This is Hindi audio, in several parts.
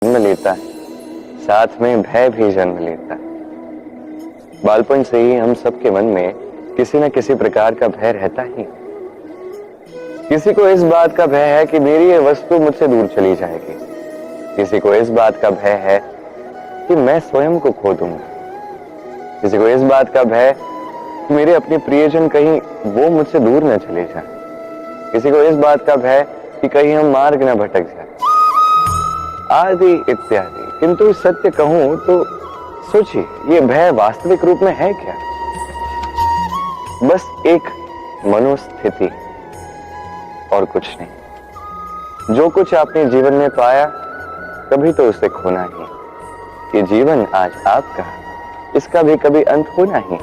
जन्म लेता है, साथ में भय भी जन्म लेता है। बालपन से ही हम सबके मन में किसी न किसी प्रकार का भय रहता ही। किसी को इस बात का भय है कि मेरी ये वस्तु मुझसे दूर चली जाएगी, किसी को इस बात का भय है कि मैं स्वयं को खो दूंगा, किसी को इस बात का भय कि मेरे अपने प्रियजन कहीं वो मुझसे दूर न चले जाए, किसी को इस बात का भय कि कहीं हम मार्ग न भटक जाए, आदि इत्यादि। किंतु सत्य कहूं तो सोचिए, ये भय वास्तविक रूप में है क्या? बस एक मनोस्थिति और कुछ नहीं। जो कुछ आपने जीवन में पाया कभी तो उसे खोना ही। ये जीवन आज आपका, इसका भी कभी अंत होना ही।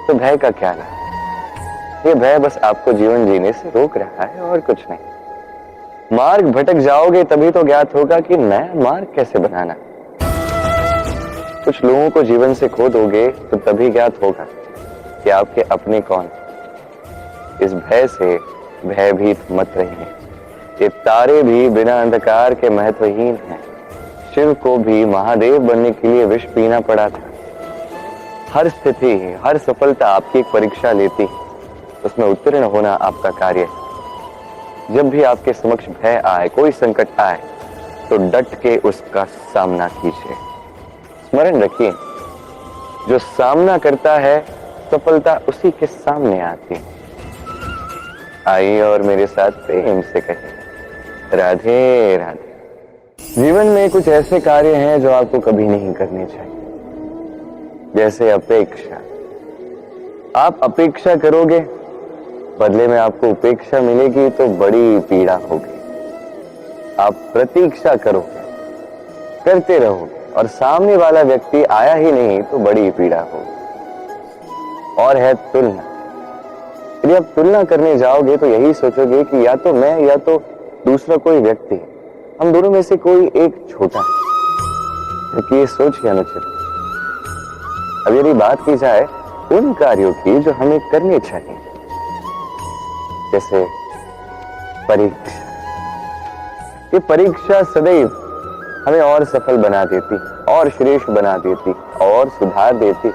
तो भय का क्या लाभ? ये भय बस आपको जीवन जीने से रोक रहा है और कुछ नहीं। मार्ग भटक जाओगे तभी तो ज्ञात होगा कि नया मार्ग कैसे बनाना। कुछ लोगों को जीवन से खो दोगे तो तभी ज्ञात होगा कि आपके अपने कौन। इस भय से भयभीत मत रहिए। ये तारे भी बिना अंधकार के महत्वहीन हैं। शिव को भी महादेव बनने के लिए विष पीना पड़ा था। हर स्थिति, हर सफलता आपकी एक परीक्षा लेती है, उसमें उत्तीर्ण होना आपका कार्य है। जब भी आपके समक्ष भय आए, कोई संकट आए, तो डट के उसका सामना कीजिए। स्मरण रखिए, जो सामना करता है सफलता उसी के सामने आती है। आइए और मेरे साथ प्रेम से कहिए, राधे राधे। जीवन में कुछ ऐसे कार्य हैं जो आपको कभी नहीं करने चाहिए, जैसे अपेक्षा। आप अपेक्षा करोगे, बदले में आपको उपेक्षा मिलेगी तो बड़ी पीड़ा होगी। आप प्रतीक्षा करोगे, करते रहोगे और सामने वाला व्यक्ति आया ही नहीं तो बड़ी पीड़ा होगी। और है तुलना। यदि आप तुलना करने जाओगे तो यही सोचोगे कि या तो मैं या तो दूसरा कोई व्यक्ति, हम दोनों में से कोई एक छोटा है, क्योंकि ये सोच ही अनुचित। अब यदि बात की जाए उन कार्यों की जो हमें करने चाहिए, जैसे परीक्षा। ये परीक्षा सदैव हमें और सफल बना देती, और श्रेष्ठ बना देती, और सुधार देती।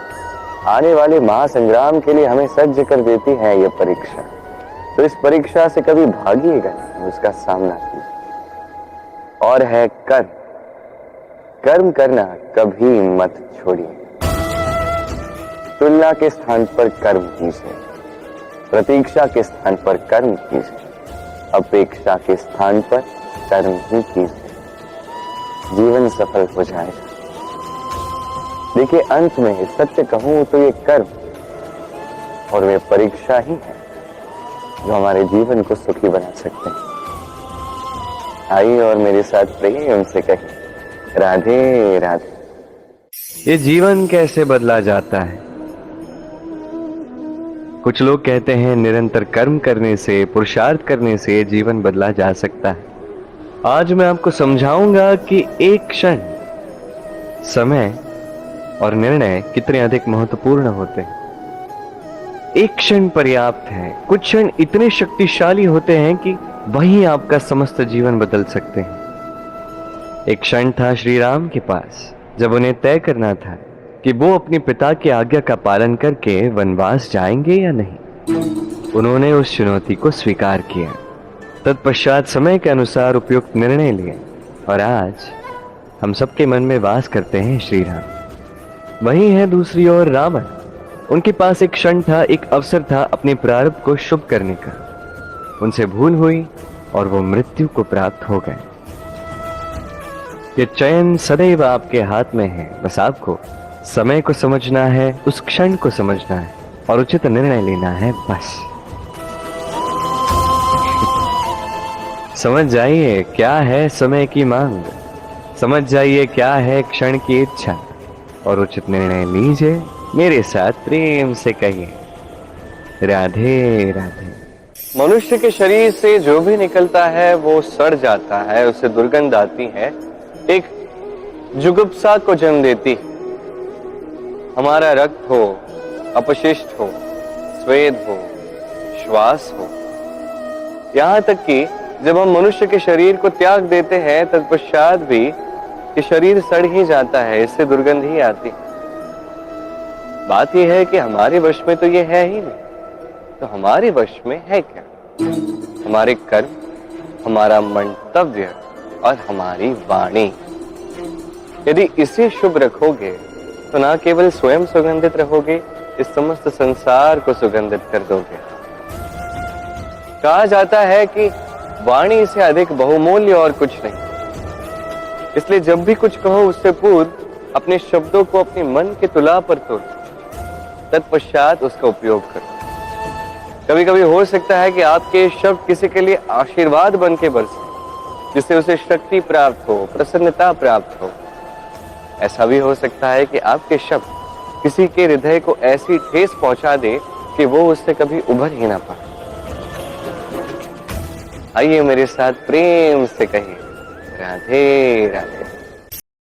आने वाले महासंग्राम के लिए हमें सज्ज कर देती है ये परीक्षा। तो इस परीक्षा से कभी भागिएगा नहीं, उसका सामना कीजिए। और है कर्म। कर्म करना कभी मत छोड़िए। तुलना के स्थान पर कर्म कीजिए, प्रतीक्षा के स्थान पर कर्म कीजिए, अपेक्षा के स्थान पर कर्म ही कीजिए। जीवन सफल हो जाएगा। देखिए, अंत में सत्य कहूं तो ये कर्म और वे परीक्षा ही है जो हमारे जीवन को सुखी बना सकते हैं। आइए और मेरे साथ प्रेम से कहिए, राधे राधे। ये जीवन कैसे बदला जाता है? कुछ लोग कहते हैं निरंतर कर्म करने से, पुरुषार्थ करने से जीवन बदला जा सकता है। आज मैं आपको समझाऊंगा कि एक क्षण, समय और निर्णय कितने अधिक महत्वपूर्ण होते हैं। एक क्षण पर्याप्त है। कुछ क्षण इतने शक्तिशाली होते हैं कि वही आपका समस्त जीवन बदल सकते हैं। एक क्षण था श्री राम के पास, जब उन्हें तय करना था कि वो अपने पिता की आज्ञा का पालन करके वनवास जाएंगे या नहीं। उन्होंने उस चुनौती को स्वीकार किया। तत्पश्चात समय के अनुसार उपयुक्त निर्णय लिए और आज हम सबके मन में वास करते हैं श्री राम। वही है दूसरी ओर रावण। उनके पास एक क्षण था, एक अवसर था अपने प्रारब्ध को शुभ करने का। उनसे भूल हुई और वो मृत्यु को प्राप्त हो गए। ये चयन सदैव आपके हाथ में है। बस आपको समय को समझना है, उस क्षण को समझना है और उचित निर्णय लेना है, बस। समझ जाइए क्या है समय की मांग, समझ जाइए क्या है क्षण की इच्छा और उचित निर्णय लीजिए। मेरे साथ प्रेम से कहिए, राधे राधे। मनुष्य के शरीर से जो भी निकलता है वो सड़ जाता है, उसे दुर्गंध आती है, एक जुगुप्सा को जन्म देती। हमारा रक्त हो, अपशिष्ट हो, स्वेद हो, श्वास हो, यहां तक कि जब हम मनुष्य के शरीर को त्याग देते हैं तत्पश्चात भी कि शरीर सड़ ही जाता है, इससे दुर्गंध ही आती। बात यह है कि हमारे वश में तो ये है ही नहीं, तो हमारे वश में है क्या? हमारे कर्म, हमारा मंतव्य और हमारी वाणी। यदि इसे शुभ रखोगे तो ना केवल स्वयं सुगंधित रहोगे, इस समस्त संसार को सुगंधित कर दोगे। कहा जाता है कि वाणी से अधिक बहुमूल्य और कुछ नहीं, इसलिए जब भी कुछ कहो उससे पूर्व अपने शब्दों को अपने मन के तुला पर तोलो, तत्पश्चात उसका उपयोग करो। कभी कभी हो सकता है कि आपके शब्द किसी के लिए आशीर्वाद बन के बरसे, जिससे उसे शक्ति प्राप्त हो, प्रसन्नता प्राप्त हो। ऐसा भी हो सकता है कि आपके शब्द किसी के हृदय को ऐसी ठेस पहुंचा दे कि वो उससे कभी उभर ही ना पाए। आइए मेरे साथ प्रेम से कहिए, राधे राधे।